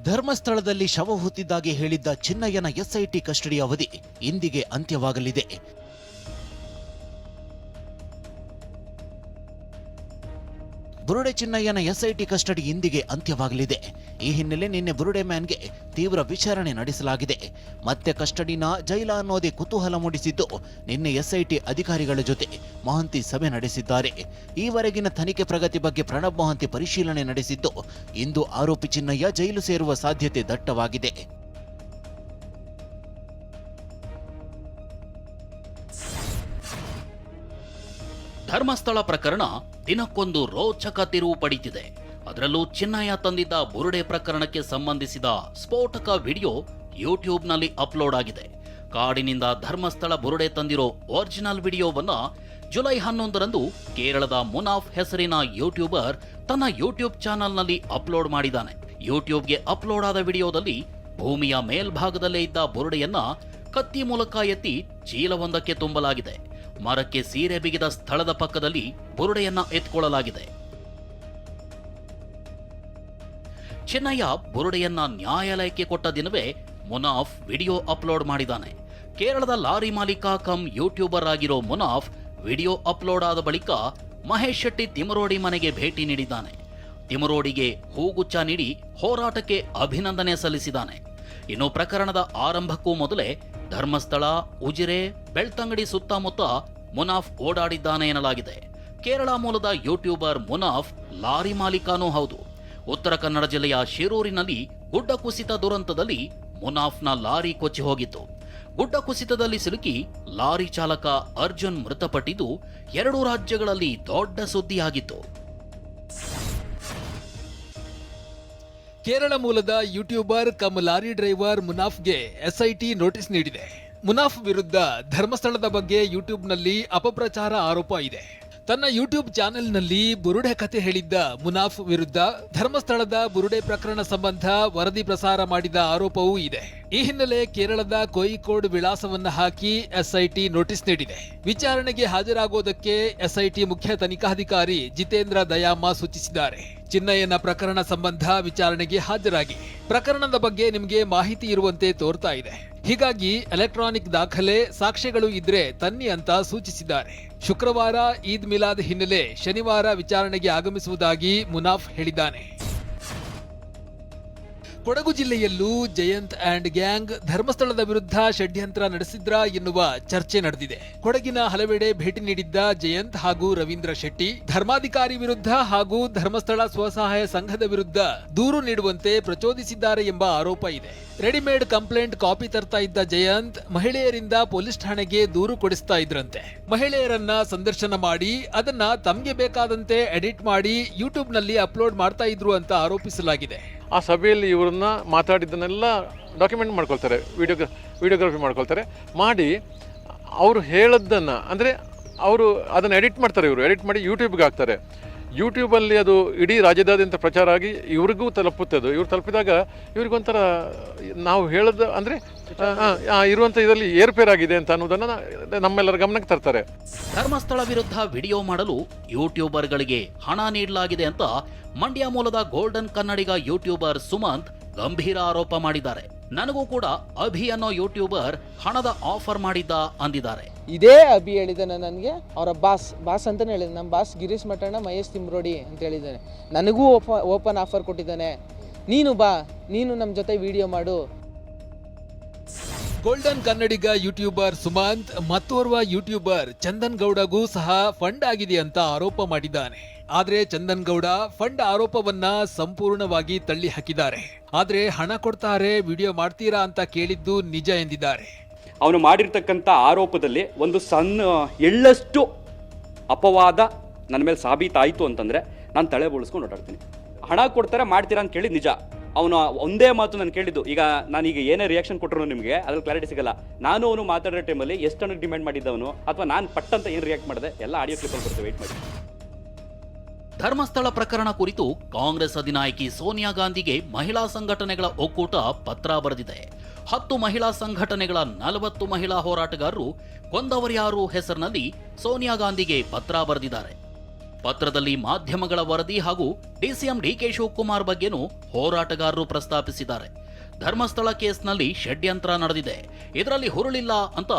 ಧರ್ಮಸ್ಥಳದಲ್ಲಿ ಶವ ಹೂತಿದ್ದಾಗಿ ಹೇಳಿದ್ದ ಚಿನ್ನಯ್ಯನ ಎಸ್ಐಟಿ ಕಸ್ಟಡಿ ಅವಧಿ ಇಂದಿಗೆ ಅಂತ್ಯವಾಗಲಿದೆ. ಬುರುಡೆ ಚಿನ್ನಯ್ಯನ ಎಸ್ಐಟಿ ಕಸ್ಟಡಿ ಇಂದಿಗೆ ಅಂತ್ಯವಾಗಲಿದೆ. ಈ ಹಿನ್ನೆಲೆ ನಿನ್ನೆ ಬುರುಡೆ ಮ್ಯಾನ್ಗೆ ತೀವ್ರ ವಿಚಾರಣೆ ನಡೆಸಲಾಗಿದೆ. ಮತ್ತೆ ಕಸ್ಟಡಿನ ಜೈಲ ಅನ್ನೋದೇ ಕುತೂಹಲ ಮೂಡಿಸಿದ್ದು, ನಿನ್ನೆ ಎಸ್ಐಟಿ ಅಧಿಕಾರಿಗಳ ಜೊತೆ ಮೊಹಂತಿ ಸಭೆ ನಡೆಸಿದ್ದಾರೆ. ಈವರೆಗಿನ ತನಿಖೆ ಪ್ರಗತಿ ಬಗ್ಗೆ ಪ್ರಣಬ್ ಮೊಹಂತಿ ಪರಿಶೀಲನೆ ನಡೆಸಿದ್ದು, ಇಂದು ಆರೋಪಿ ಚಿನ್ನಯ್ಯ ಜೈಲು ಸೇರುವ ಸಾಧ್ಯತೆ ದಟ್ಟವಾಗಿದೆ. ಧರ್ಮಸ್ಥಳ ಪ್ರಕರಣ ದಿನಕ್ಕೊಂದು ರೋಚಕ ತಿರುವು ಪಡೆಯುತ್ತಿದೆ. ಅದರಲ್ಲೂ ಚಿನ್ನಯ್ಯ ತಂದಿದ್ದ ಬುರುಡೆ ಪ್ರಕರಣಕ್ಕೆ ಸಂಬಂಧಿಸಿದ ಸ್ಫೋಟಕ ವಿಡಿಯೋ ಯೂಟ್ಯೂಬ್ನಲ್ಲಿ ಅಪ್ಲೋಡ್ ಆಗಿದೆ. ಕಾಡಿನಿಂದ ಧರ್ಮಸ್ಥಳ ಬುರುಡೆ ತಂದಿರೋ ಒರಿಜಿನಲ್ ವಿಡಿಯೋವನ್ನ ಜುಲೈ 11ರಂದು ಕೇರಳದ ಮುನಾಫ್ ಹೆಸರಿನ ಯೂಟ್ಯೂಬರ್ ತನ್ನ ಯೂಟ್ಯೂಬ್ ಚಾನೆಲ್ನಲ್ಲಿ ಅಪ್ಲೋಡ್ ಮಾಡಿದ್ದಾನೆ. ಯೂಟ್ಯೂಬ್ಗೆ ಅಪ್ಲೋಡ್ ಆದ ವಿಡಿಯೋದಲ್ಲಿ ಭೂಮಿಯ ಮೇಲ್ಭಾಗದಲ್ಲೇ ಇದ್ದ ಬುರುಡೆಯನ್ನ ಕತ್ತಿ ಮೂಲಕ ಎತ್ತಿ ಚೀಲವೊಂದಕ್ಕೆ ತುಂಬಲಾಗಿದೆ. ಮರಕ್ಕೆ ಸೀರೆ ಬಿಗಿದ ಸ್ಥಳದ ಪಕ್ಕದಲ್ಲಿ ಬುರುಡೆಯನ್ನ ಎತ್ಕೊಳ್ಳಲಾಗಿದೆ. ಚಿನ್ನಯ್ಯ ಬುರುಡೆಯನ್ನ ನ್ಯಾಯಾಲಯಕ್ಕೆ ಕೊಟ್ಟ ದಿನವೇ ಮುನಾಫ್ ವಿಡಿಯೋ ಅಪ್ಲೋಡ್ ಮಾಡಿದ್ದಾನೆ. ಕೇರಳದ ಲಾರಿ ಮಾಲೀಕ ಕಮ್ ಯೂಟ್ಯೂಬರ್ ಆಗಿರೋ ಮುನಾಫ್ ವಿಡಿಯೋ ಅಪ್ಲೋಡ್ ಆದ ಬಳಿಕ ಮಹೇಶ್ ಶೆಟ್ಟಿ ತಿಮರೋಡಿ ಮನೆಗೆ ಭೇಟಿ ನೀಡಿದ್ದಾನೆ. ತಿಮರೋಡಿಗೆ ಹೂಗುಚ್ಛ ನೀಡಿ ಹೋರಾಟಕ್ಕೆ ಅಭಿನಂದನೆ ಸಲ್ಲಿಸಿದ್ದಾನೆ. ಇನ್ನು ಪ್ರಕರಣದ ಆರಂಭಕ್ಕೂ ಮೊದಲೇ ಧರ್ಮಸ್ಥಳ, ಉಜಿರೆ, ಬೆಳ್ತಂಗಡಿ ಸುತ್ತಮುತ್ತ ಮುನಾಫ್ ಓಡಾಡಿದ್ದಾನೆ ಎನ್ನಲಾಗಿದೆ. ಕೇರಳ ಮೂಲದ ಯೂಟ್ಯೂಬರ್ ಮುನಾಫ್ ಲಾರಿ ಮಾಲೀಕನೂ ಹೌದು. ಉತ್ತರ ಕನ್ನಡ ಜಿಲ್ಲೆಯ ಶಿರೂರಿನಲ್ಲಿ ಗುಡ್ಡ ಕುಸಿತ ದುರಂತದಲ್ಲಿ ಮುನಾಫ್ನ ಲಾರಿ ಕೊಚ್ಚಿ ಹೋಗಿತ್ತು. ಗುಡ್ಡ ಕುಸಿತದಲ್ಲಿ ಸಿಲುಕಿ ಲಾರಿ ಚಾಲಕ ಅರ್ಜುನ್ ಮೃತಪಟ್ಟಿದ್ದು 2 ರಾಜ್ಯಗಳಲ್ಲಿ ದೊಡ್ಡ ಸುದ್ದಿಯಾಗಿತ್ತು. ಕೇರಳ ಮೂಲದ ಯೂಟ್ಯೂಬರ್ ಕಮ್ ಲಾರಿ ಡ್ರೈವರ್ ಮುನಾಫ್ಗೆ ಎಸ್ಐಟಿ ನೋಟಿಸ್ ನೀಡಿದೆ. ಮುನಾಫ್ ವಿರುದ್ಧ ಧರ್ಮಸ್ಥಳದ ಬಗ್ಗೆ ಯೂಟ್ಯೂಬ್ನಲ್ಲಿ ಅಪಪ್ರಚಾರ ಆರೋಪ ಇದೆ. ತನ್ನ ಯೂಟ್ಯೂಬ್ ಚಾನೆಲ್ನಲ್ಲಿ ಬುರುಡೆ ಕತೆ ಹೇಳಿದ್ದ ಮುನಾಫ್ ವಿರುದ್ಧ ಧರ್ಮಸ್ಥಳದ ಬುರುಡೆ ಪ್ರಕರಣ ಸಂಬಂಧ ವರದಿ ಪ್ರಸಾರ ಮಾಡಿದ ಆರೋಪವೂ ಇದೆ. ಈ ಹಿನ್ನೆಲೆ ಕೇರಳದ ಕೋಯಿಕೋಡ್ ವಿಳಾಸವನ್ನ ಹಾಕಿ ಎಸ್ಐಟಿ ನೋಟಿಸ್ ನೀಡಿದೆ. ವಿಚಾರಣೆಗೆ ಹಾಜರಾಗುವುದಕ್ಕೆ ಎಸ್ಐಟಿ ಮುಖ್ಯ ತನಿಖಾಧಿಕಾರಿ ಜಿತೇಂದ್ರ ದಯಾಮ ಸೂಚಿಸಿದ್ದಾರೆ. ಚಿನ್ನಯ್ಯನ ಪ್ರಕರಣ ಸಂಬಂಧ ವಿಚಾರಣೆಗೆ ಹಾಜರಾಗಿ ಪ್ರಕರಣದ ಬಗ್ಗೆ ನಿಮಗೆ ಮಾಹಿತಿ ಇರುವಂತೆ ತೋರ್ತಾ ಇದೆ. ಹೀಗಾಗಿ ಎಲೆಕ್ಟ್ರಾನಿಕ್ ದಾಖಲೆ, ಸಾಕ್ಷ್ಯಗಳು ಇದ್ರೆ ತನ್ನಿ ಅಂತ ಸೂಚಿಸಿದ್ದಾರೆ. ಶುಕ್ರವಾರ ಈದ್ ಮಿಲಾದ್ ಹಿನ್ನೆಲೆ ಶನಿವಾರ ವಿಚಾರಣೆಗೆ ಆಗಮಿಸುವುದಾಗಿ ಮುನಾಫ್ ಹೇಳಿದ್ದಾನೆ. ಕೊಡಗು ಜಿಲ್ಲೆಯಲ್ಲೂ ಜಯಂತ್ ಅಂಡ್ ಗ್ಯಾಂಗ್ ಧರ್ಮಸ್ಥಳದ ವಿರುದ್ಧ ಷಡ್ಯಂತ್ರ ನಡೆಸಿದ್ರಾ ಎನ್ನುವ ಚರ್ಚೆ ನಡೆದಿದೆ. ಕೊಡಗಿನ ಹಲವೆಡೆ ಭೇಟಿ ನೀಡಿದ್ದ ಜಯಂತ್ ಹಾಗೂ ರವೀಂದ್ರ ಶೆಟ್ಟಿ ಧರ್ಮಾಧಿಕಾರಿ ವಿರುದ್ಧ ಹಾಗೂ ಧರ್ಮಸ್ಥಳ ಸ್ವಸಹಾಯ ಸಂಘದ ವಿರುದ್ಧ ದೂರು ನೀಡುವಂತೆ ಪ್ರಚೋದಿಸಿದ್ದಾರೆ ಎಂಬ ಆರೋಪ ಇದೆ. ರೆಡಿಮೇಡ್ ಕಂಪ್ಲೇಂಟ್ ಕಾಪಿ ತರ್ತಾ ಇದ್ದ ಜಯಂತ್ ಮಹಿಳೆಯರಿಂದ ಪೊಲೀಸ್ ಠಾಣೆಗೆ ದೂರು ಕೊಡಿಸ್ತಾ ಇದ್ರಂತೆ. ಮಹಿಳೆಯರನ್ನ ಸಂದರ್ಶನ ಮಾಡಿ ಅದನ್ನ ತಮ್ಗೆ ಬೇಕಾದಂತೆ ಎಡಿಟ್ ಮಾಡಿ ಯೂಟ್ಯೂಬ್ನಲ್ಲಿ ಅಪ್ಲೋಡ್ ಮಾಡ್ತಾ ಇದ್ರು ಅಂತ ಆರೋಪಿಸಲಾಗಿದೆ. ಆ ಸಭೆಯಲ್ಲಿ ಇವರನ್ನ ಮಾತಾಡಿದ್ದನ್ನೆಲ್ಲ ಡಾಕ್ಯುಮೆಂಟ್ ಮಾಡ್ಕೊಳ್ತಾರೆ, ವಿಡಿಯೋಗ್ರಫಿ ಮಾಡ್ಕೊಳ್ತಾರೆ. ಮಾಡಿ ಅವರು ಹೇಳದ್ದನ್ನು ಅಂದರೆ ಅವರು ಅದನ್ನು ಎಡಿಟ್ ಮಾಡ್ತಾರೆ. ಇವರು ಎಡಿಟ್ ಮಾಡಿ ಯೂಟ್ಯೂಬ್ಗೆ ಹಾಕ್ತಾರೆ. ಯೂಟ್ಯೂಬಲ್ಲಿ ಅದು ಇಡೀ ರಾಜ್ಯದಾದ್ಯಂತ ಪ್ರಚಾರ ಆಗಿ ಇವ್ರಿಗೂ ತಲುಪುತ್ತೆ. ಅದು ಇವ್ರು ತಲುಪಿದಾಗ ಇವ್ರಿಗೊಂಥರ ನಾವು ಹೇಳೋದು ಅಂದರೆ ಇರುವಂಥ ಇದರಲ್ಲಿ ಏರ್ಪೇರಾಗಿದೆ ಅಂತ ಅನ್ನೋದನ್ನು ನಮ್ಮೆಲ್ಲರ ಗಮನಕ್ಕೆ ತರ್ತಾರೆ. ಧರ್ಮಸ್ಥಳ ವಿರುದ್ಧ ವಿಡಿಯೋ ಮಾಡಲು ಯೂಟ್ಯೂಬರ್ಗಳಿಗೆ ಹಣ ನೀಡಲಾಗಿದೆ ಅಂತ ಮಂಡ್ಯ ಮೂಲದ ಗೋಲ್ಡನ್ ಕನ್ನಡಿಗ ಯೂಟ್ಯೂಬರ್ ಸುಮಂತ್ ಗಂಭೀರ ಆರೋಪ ಮಾಡಿದ್ದಾರೆ. ನನಗೂ ಕೂಡ ಅಭಿ ಅನ್ನೋ ಯೂಟ್ಯೂಬರ್ ಹಣದ ಆಫರ್ ಮಾಡಿದ್ದ ಅಂದಿದ್ದಾರೆ. ಇದೇ ಅಭಿ ಹೇಳಿದ್ದಾನೆ ನನಗೆ, ಅವರ ಬಾಸ್ ಅಂತಾನೆ ಹೇಳಿದ. ನಮ್ಮ ಬಾಸ್ ಗಿರೀಶ್ ಮಠಣ್ಣ, ಮಹೇಶ್ ತಿಮ್ರೋಡಿ ಅಂತ ಹೇಳಿದ್ದಾನೆ. ನನಗೂ ಓಪನ್ ಆಫರ್ ಕೊಟ್ಟಿದ್ದಾನೆ, ನೀನು ಬಾ, ನೀನು ನಮ್ಮ ಜೊತೆ ವಿಡಿಯೋ ಮಾಡು. ಗೋಲ್ಡನ್ ಕನ್ನಡಿಗ ಯೂಟ್ಯೂಬರ್ ಸುಮಂತ್ ಮತ್ತೋರ್ವ ಯೂಟ್ಯೂಬರ್ ಚಂದನ್ ಗೌಡಗೂ ಸಹ ಫಂಡ್ ಆಗಿದೆ ಅಂತ ಆರೋಪ ಮಾಡಿದ್ದಾನೆ. ಆದ್ರೆ ಚಂದನ್ ಗೌಡ ಫಂಡ್ ಆರೋಪವನ್ನ ಸಂಪೂರ್ಣವಾಗಿ ತಳ್ಳಿ ಹಾಕಿದ್ದಾರೆ. ಆದ್ರೆ ಹಣ ಕೊಡ್ತಾರೆ, ವಿಡಿಯೋ ಮಾಡ್ತೀರಾ ಅಂತ ಕೇಳಿದ್ದು ನಿಜ ಎಂದಿದ್ದಾರೆ. ಅವನು ಮಾಡಿರ್ತಕ್ಕಂಥ ಆರೋಪದಲ್ಲಿ ಒಂದು ಸಣ್ಣ ಎಳ್ಳಷ್ಟು ಅಪವಾದ ನನ್ನ ಮೇಲೆ ಸಾಬೀತಾಯಿತು ಅಂತಂದರೆ ನಾನು ತಲೆ ಬೋಳಿಸ್ಕೊಂಡು ಓಡಾಡ್ತೀನಿ. ಹಣ ಕೊಡ್ತಾರೆ, ಮಾಡ್ತೀರಾ ಅಂತ ಕೇಳಿದ್ದು ನಿಜ. ಅವನು ಒಂದೇ ಮಾತು ನಾನು ಕೇಳಿದ್ದು, ಈಗ ನಾನೀಗ ಏನೇ ರಿಯಾಕ್ಷನ್ ಕೊಟ್ಟರು ನಿಮಗೆ ಅದ್ರಲ್ಲಿ ಕ್ಲಾರಿಟಿ ಸಿಗಲ್ಲ. ನಾನು ಅವನು ಮಾತಾಡೋ ಟೈಮಲ್ಲಿ ಎಷ್ಟು ಡಿಮ್ಯಾಂಡ್ ಮಾಡಿದ್ದವನು ಅಥವಾ ನಾನು ಪಟ್ಟಂತ ಏನು ರಿಯಾಕ್ಟ್ ಮಾಡಿದೆ ಎಲ್ಲ ಆಡಿಯೋ ಕ್ಲಿಪ್ಪಲ್ಲಿ ಬರ್ತದೆ, ವೇಟ್ ಮಾಡಿ. ಧರ್ಮಸ್ಥಳ ಪ್ರಕರಣ ಕುರಿತು ಕಾಂಗ್ರೆಸ್ ಅಧಿನಾಯಕಿ ಸೋನಿಯಾ ಗಾಂಧಿಗೆ ಮಹಿಳಾ ಸಂಘಟನೆಗಳ ಒಕ್ಕೂಟ ಪತ್ರ ಬರೆದಿದೆ. 10 ಮಹಿಳಾ ಸಂಘಟನೆಗಳ 40 ಮಹಿಳಾ ಹೋರಾಟಗಾರರು ಕೊಂದವರ್ಯಾರು ಹೆಸರಿನಲ್ಲಿ ಸೋನಿಯಾ ಗಾಂಧಿಗೆ ಪತ್ರ ಬರೆದಿದ್ದಾರೆ. ಪತ್ರದಲ್ಲಿ ಮಾಧ್ಯಮಗಳ ವರದಿ ಹಾಗೂ ಡಿಸಿಎಂ ಡಿಕೆ ಶಿವಕುಮಾರ್ ಬಗ್ಗೆನೂ ಹೋರಾಟಗಾರರು ಪ್ರಸ್ತಾಪಿಸಿದ್ದಾರೆ. ಧರ್ಮಸ್ಥಳ ಕೇಸ್ನಲ್ಲಿ ಷಡ್ಯಂತ್ರ ನಡೆದಿದೆ, ಇದರಲ್ಲಿ ಹುರುಳಿಲ್ಲ ಅಂತ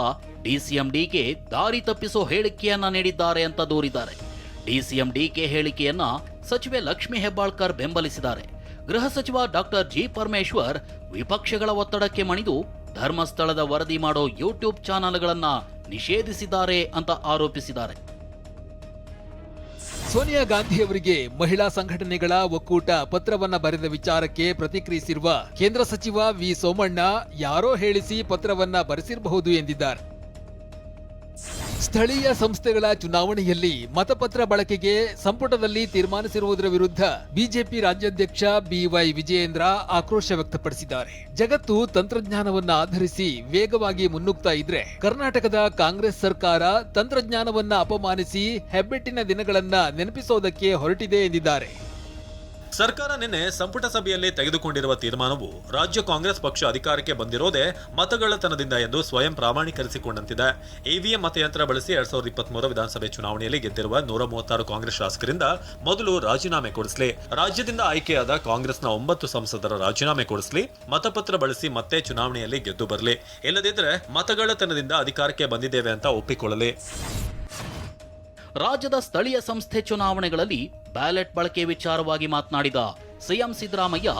ಡಿಸಿಎಂ ಡಿಕೆ ದಾರಿ ತಪ್ಪಿಸೋ ಹೇಳಿಕೆಯನ್ನ ನೀಡಿದ್ದಾರೆ ಅಂತ ದೂರಿದ್ದಾರೆ. ಡಿಸಿಎಂ ಡಿಕೆ ಹೇಳಿಕೆಯನ್ನ ಸಚಿವೆ ಲಕ್ಷ್ಮೀ ಹೆಬ್ಬಾಳ್ಕರ್ ಬೆಂಬಲಿಸಿದ್ದಾರೆ. ಗೃಹ ಸಚಿವ ಡಾಕ್ಟರ್ ಜಿ ಪರಮೇಶ್ವರ್ ವಿಪಕ್ಷಗಳ ಒತ್ತಡಕ್ಕೆ ಮಣಿದು ಧರ್ಮಸ್ಥಳದ ವರದಿ ಮಾಡೋ ಯೂಟ್ಯೂಬ್ ಚಾನೆಲ್ಗಳನ್ನ ನಿಷೇಧಿಸಿದ್ದಾರೆ ಅಂತ ಆರೋಪಿಸಿದ್ದಾರೆ. ಸೋನಿಯಾ ಗಾಂಧಿಯವರಿಗೆ ಮಹಿಳಾ ಸಂಘಟನೆಗಳ ಒಕ್ಕೂಟ ಪತ್ರವನ್ನ ಬರೆದ ವಿಚಾರಕ್ಕೆ ಪ್ರತಿಕ್ರಿಯಿಸಿರುವ ಕೇಂದ್ರ ಸಚಿವ ವಿ ಸೋಮಣ್ಣ, ಯಾರೋ ಹೇಳಿಸಿ ಪತ್ರವನ್ನ ಬರೆಸಿರಬಹುದು ಎಂದಿದ್ದಾರೆ. ಸ್ಥಳೀಯ ಸಂಸ್ಥೆಗಳ ಚುನಾವಣೆಯಲ್ಲಿ ಮತಪತ್ರ ಬಳಕೆಗೆ ಸಂಪುಟದಲ್ಲಿ ತೀರ್ಮಾನಿಸಿರುವುದರ ವಿರುದ್ಧ ಬಿಜೆಪಿ ರಾಜ್ಯಾಧ್ಯಕ್ಷ ಬಿವೈ ವಿಜಯೇಂದ್ರ ಆಕ್ರೋಶ ವ್ಯಕ್ತಪಡಿಸಿದ್ದಾರೆ. ಜಗತ್ತು ತಂತ್ರಜ್ಞಾನವನ್ನ ಆಧರಿಸಿ ವೇಗವಾಗಿ ಮುನ್ನುಗ್ತಾ ಇದ್ರೆ ಕರ್ನಾಟಕದ ಕಾಂಗ್ರೆಸ್ ಸರ್ಕಾರ ತಂತ್ರಜ್ಞಾನವನ್ನ ಅಪಮಾನಿಸಿ ಹೆಬ್ಬೆಟ್ಟಿನ ದಿನಗಳನ್ನ ನೆನಪಿಸೋದಕ್ಕೆ ಹೊರಟಿದೆ ಎಂದಿದ್ದಾರೆ. ಸರ್ಕಾರ ನಿನ್ನೆ ಸಂಪುಟ ಸಭೆಯಲ್ಲಿ ತೆಗೆದುಕೊಂಡಿರುವ ತೀರ್ಮಾನವು ರಾಜ್ಯ ಕಾಂಗ್ರೆಸ್ ಪಕ್ಷ ಅಧಿಕಾರಕ್ಕೆ ಬಂದಿರೋದೇ ಮತಗಳ್ಳತನದಿಂದ ಎಂದು ಸ್ವಯಂ ಪ್ರಾಮಾಣೀಕರಿಸಿಕೊಂಡಂತಿದೆ. ಇವಿಎಂ ಮತಯಂತ್ರ ಬಳಸಿ 2023 ವಿಧಾನಸಭೆ ಚುನಾವಣೆಯಲ್ಲಿ ಗೆದ್ದಿರುವ 136 ಕಾಂಗ್ರೆಸ್ ಶಾಸಕರಿಂದ ಮೊದಲು ರಾಜೀನಾಮೆ ಕೊಡಿಸಲಿ, ರಾಜ್ಯದಿಂದ ಆಯ್ಕೆಯಾದ ಕಾಂಗ್ರೆಸ್ನ 9 ಸಂಸದರ ರಾಜೀನಾಮೆ ಕೊಡಿಸಲಿ, ಮತಪತ್ರ ಬಳಸಿ ಮತ್ತೆ ಚುನಾವಣೆಯಲ್ಲಿ ಗೆದ್ದು ಬರಲಿ, ಇಲ್ಲದಿದ್ದರೆ ಮತಗಳ್ಳತನದಿಂದ ಅಧಿಕಾರಕ್ಕೆ ಬಂದಿದ್ದೇವೆ ಅಂತ ಒಪ್ಪಿಕೊಳ್ಳಲಿ. ರಾಜ್ಯದ ಸ್ಥಳೀಯ ಸಂಸ್ಥೆ ಚುನಾವಣೆಗಳಲ್ಲಿ ಬ್ಯಾಲೆಟ್ ಬಳಕೆ ವಿಚಾರವಾಗಿ ಮಾತನಾಡಿದ ಸಿಎಂ ಸಿದ್ದರಾಮಯ್ಯ,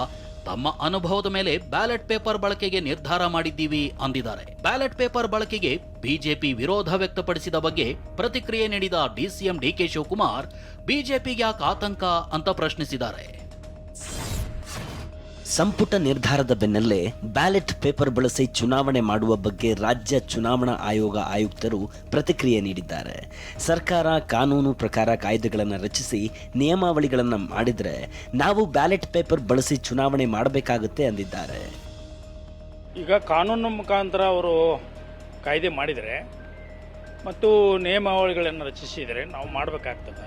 ತಮ್ಮ ಅನುಭವದ ಮೇಲೆ ಬ್ಯಾಲೆಟ್ ಪೇಪರ್ ಬಳಕೆಗೆ ನಿರ್ಧಾರ ಮಾಡಿದ್ದೀವಿ ಅಂದಿದ್ದಾರೆ. ಬ್ಯಾಲೆಟ್ ಪೇಪರ್ ಬಳಕೆಗೆ ಬಿಜೆಪಿ ವಿರೋಧ ವ್ಯಕ್ತಪಡಿಸಿದ ಬಗ್ಗೆ ಪ್ರತಿಕ್ರಿಯೆ ನೀಡಿದ ಡಿಸಿಎಂ ಡಿಕೆ ಶಿವಕುಮಾರ್, ಬಿಜೆಪಿಗೆ ಯಾಕೆ ಆತಂಕ ಅಂತ ಪ್ರಶ್ನಿಸಿದ್ದಾರೆ. ಸಂಪುಟ ನಿರ್ಧಾರದ ಬೆನ್ನಲ್ಲೇ ಬ್ಯಾಲೆಟ್ ಪೇಪರ್ ಬಳಸಿ ಚುನಾವಣೆ ಮಾಡುವ ಬಗ್ಗೆ ರಾಜ್ಯ ಚುನಾವಣಾ ಆಯೋಗ ಆಯುಕ್ತರು ಪ್ರತಿಕ್ರಿಯೆ ನೀಡಿದ್ದಾರೆ. ಸರ್ಕಾರ ಕಾನೂನು ಪ್ರಕಾರ ಕಾಯ್ದೆಗಳನ್ನು ರಚಿಸಿ ನಿಯಮಾವಳಿಗಳನ್ನು ಮಾಡಿದರೆ ನಾವು ಬ್ಯಾಲೆಟ್ ಪೇಪರ್ ಬಳಸಿ ಚುನಾವಣೆ ಮಾಡಬೇಕಾಗುತ್ತೆ ಅಂದಿದ್ದಾರೆ. ಈಗ ಕಾನೂನು ಮುಖಾಂತರ ಅವರು ಕಾಯ್ದೆ ಮಾಡಿದರೆ ಮತ್ತು ನಿಯಮಾವಳಿಗಳನ್ನು ರಚಿಸಿದರೆ ನಾವು ಮಾಡಬೇಕಾಗ್ತದೆ.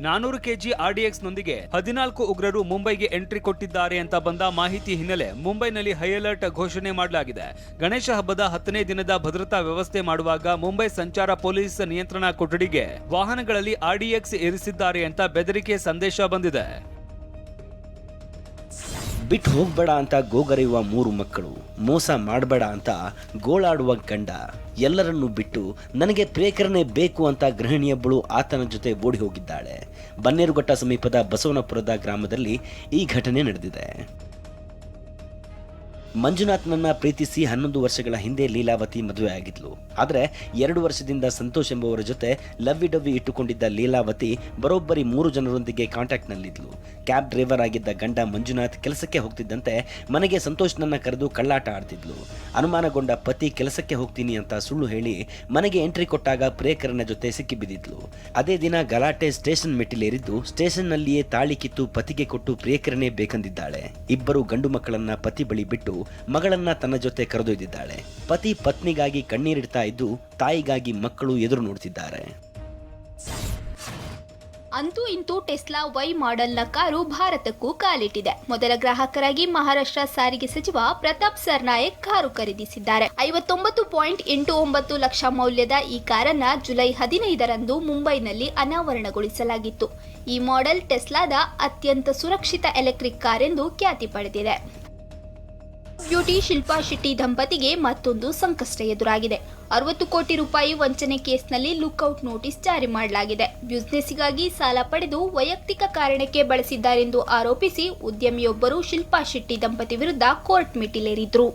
400 ಕೆಜಿ RDXನೊಂದಿಗೆ 14 ಉಗ್ರರು ಮುಂಬೈಗೆ ಎಂಟ್ರಿ ಕೊಟ್ಟಿದ್ದಾರೆ ಅಂತ ಬಂದ ಮಾಹಿತಿ ಹಿನ್ನೆಲೆ ಮುಂಬೈನಲ್ಲಿ ಹೈ ಅಲರ್ಟ್ ಘೋಷಣೆ ಮಾಡಲಾಗಿದೆ. ಗಣೇಶ ಹಬ್ಬದ 10ನೇ ದಿನದ ಭದ್ರತಾ ವ್ಯವಸ್ಥೆ ಮಾಡುವಾಗ ಮುಂಬೈ ಸಂಚಾರ ಪೊಲೀಸ್ ನಿಯಂತ್ರಣ ಕೊಠಡಿಗೆ ವಾಹನಗಳಲ್ಲಿ RDX ಇರಿಸಿದ್ದಾರೆ ಅಂತ ಬೆದರಿಕೆ ಸಂದೇಶ ಬಂದಿದೆ. ಬಿಟ್ಟು ಹೋಗ್ಬೇಡ ಅಂತ ಗೋಗರೆಯುವ 3 ಮಕ್ಕಳು, ಮೋಸ ಮಾಡಬೇಡ ಅಂತ ಗೋಳಾಡುವ ಗಂಡ, ಎಲ್ಲರನ್ನೂ ಬಿಟ್ಟು ನನಗೆ ಪ್ರೇಕರಣೆ ಬೇಕು ಅಂತ ಗೃಹಿಣಿಯೊಬ್ಬಳು ಆತನ ಜೊತೆ ಓಡಿ ಹೋಗಿದ್ದಾಳೆ. ಬನ್ನೇರುಘಟ್ಟ ಸಮೀಪದ ಬಸವನಪುರದ ಗ್ರಾಮದಲ್ಲಿ ಈ ಘಟನೆ ನಡೆದಿದೆ. ಮಂಜುನಾಥ್ನನ್ನ ಪ್ರೀತಿಸಿ 11 ವರ್ಷಗಳ ಹಿಂದೆ ಲೀಲಾವತಿ ಮದುವೆ ಆಗಿದ್ಲು. ಆದರೆ 2 ವರ್ಷದಿಂದ ಸಂತೋಷ್ ಎಂಬುವರ ಜೊತೆ ಲವ್ವಿ ಡವ್ವಿ ಇಟ್ಟುಕೊಂಡಿದ್ದ ಲೀಲಾವತಿ ಬರೋಬ್ಬರಿ 3 ಜನರೊಂದಿಗೆ ಕಾಂಟ್ಯಾಕ್ಟ್ನಲ್ಲಿದ್ಲು. ಕ್ಯಾಬ್ ಡ್ರೈವರ್ ಆಗಿದ್ದ ಗಂಡ ಮಂಜುನಾಥ್ ಕೆಲಸಕ್ಕೆ ಹೋಗ್ತಿದ್ದಂತೆ ಮನೆಗೆ ಸಂತೋಷ್ನನ್ನ ಕರೆದು ಕಳ್ಳಾಟ ಆಡ್ತಿದ್ಲು. ಅನುಮಾನಗೊಂಡ ಪತಿ ಕೆಲಸಕ್ಕೆ ಹೋಗ್ತೀನಿ ಅಂತ ಸುಳ್ಳು ಹೇಳಿ ಮನೆಗೆ ಎಂಟ್ರಿ ಕೊಟ್ಟಾಗ ಪ್ರೇಕರನ ಜೊತೆ ಸಿಕ್ಕಿಬಿದ್ದಿದ್ಲು. ಅದೇ ದಿನ ಗಲಾಟೆ ಸ್ಟೇಷನ್ ಮೆಟ್ಟಿಲೇರಿದ್ದು ಸ್ಟೇಷನ್ನಲ್ಲಿಯೇ ತಾಳಿ ಕಿತ್ತು ಪತಿಗೆ ಕೊಟ್ಟು ಪ್ರೇಕರನೇ ಬೇಕಂದಿದ್ದಾಳೆ. ಇಬ್ಬರು ಗಂಡು ಮಕ್ಕಳನ್ನ ಪತಿ ಬಳಿ ಬಿಟ್ಟು ಮಗಳನ್ನ ತನ್ನ ಜೊತೆ ಕರೆದೊಯ್ದಿದ್ದಾಳೆ. ಪತಿ ಪತ್ನಿಗಾಗಿ ಕಣ್ಣೀರಿಡ್ತಾ ಇದ್ದು ತಾಯಿಗಾಗಿ ಮಕ್ಕಳು ಎದುರು ನೋಡ್ತಿದ್ದಾರೆ. ಅಂತೂ ಇಂತೂ ಟೆಸ್ಲಾ ವೈ ಮಾಡೆಲ್ನ ಕಾರು ಭಾರತಕ್ಕೂ ಕಾಲಿಟ್ಟಿದೆ. ಮೊದಲ ಗ್ರಾಹಕರಾಗಿ ಮಹಾರಾಷ್ಟ್ರ ಸಾರಿಗೆ ಸಚಿವ ಪ್ರತಾಪ್ ಸರ್ನಾಯಕ್ ಕಾರು ಖರೀದಿಸಿದ್ದಾರೆ. 59.89 ಲಕ್ಷ ಮೌಲ್ಯದ ಈ ಕಾರನ್ನ ಜುಲೈ 15ರಂದು ಮುಂಬೈನಲ್ಲಿ ಅನಾವರಣಗೊಳಿಸಲಾಗಿತ್ತು. ಈ ಮಾಡೆಲ್ ಟೆಸ್ಲಾದ ಅತ್ಯಂತ ಸುರಕ್ಷಿತ ಎಲೆಕ್ಟ್ರಿಕ್ ಕಾರ್ ಎಂದು ಖ್ಯಾತಿ ಪಡೆದಿದೆ. ಬ್ಯೂಟಿ ಶಿಲ್ಪಾ ಶೆಟ್ಟಿ ದಂಪತಿಗೆ ಮತ್ತೊಂದು ಸಂಕಷ್ಟ ಎದುರಾಗಿದೆ. 60 ಕೋಟಿ ರೂಪಾಯಿ ವಂಚನೆ ಕೇಸ್ನಲ್ಲಿ ಲುಕ್ಔಟ್ ನೋಟಿಸ್ ಜಾರಿ ಮಾಡಲಾಗಿದೆ. ಬಿಸಿನೆಸ್ಗಾಗಿ ಸಾಲ ಪಡೆದು ವೈಯಕ್ತಿಕ ಕಾರಣಕ್ಕೆ ಬಳಸಿದ್ದಾರೆಂದು ಆರೋಪಿಸಿ ಉದ್ಯಮಿಯೊಬ್ಬರು ಶಿಲ್ಪಾ ಶೆಟ್ಟಿ ದಂಪತಿ ವಿರುದ್ಧ ಕೋರ್ಟ್ ಮೆಟ್ಟಿಲೇರಿದ್ರು.